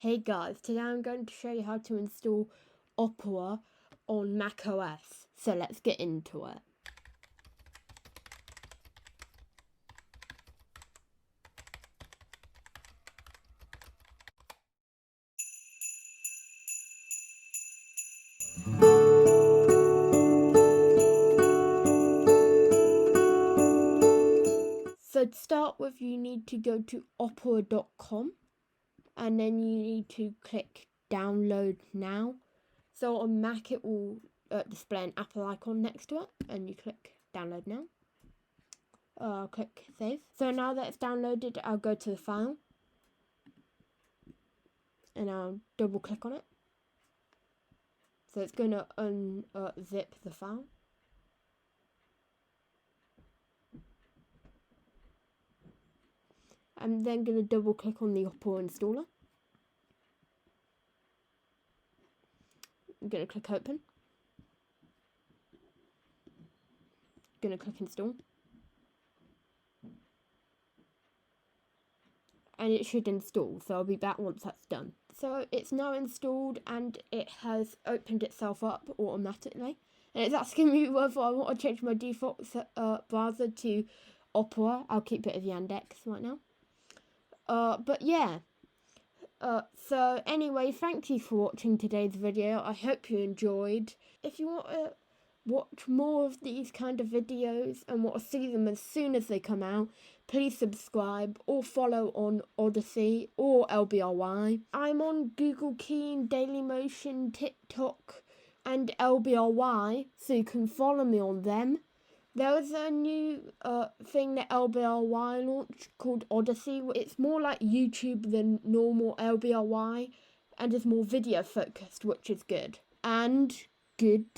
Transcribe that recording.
Hey guys, today I'm going to show you how to install Opera on macOS. So let's get into it. So to start with, you need to go to opera.com and then you need to click download now. So on Mac it will display an Apple icon next to it and you click download now. Click save. So now that it's downloaded, I'll go to the file and I'll double click on it. So it's going to unzip the file. I'm then going to double click on the Opera installer. I'm going to click open. Going to click install. And it should install, so I'll be back once that's done. So it's now installed and it has opened itself up automatically. And it's asking me whether I want to change my default browser to Opera. I'll keep it as Yandex right now. But yeah. So anyway, thank you for watching today's video. I hope you enjoyed. If you want to watch more of these kind of videos and want to see them as soon as they come out, please subscribe or follow on Odyssey or LBRY. I'm on Google Keen, Dailymotion, TikTok and LBRY, so you can follow me on them. There is a new thing that LBRY launched called Odyssey. It's more like YouTube than normal LBRY and is more video focused, which is good. And goodbye.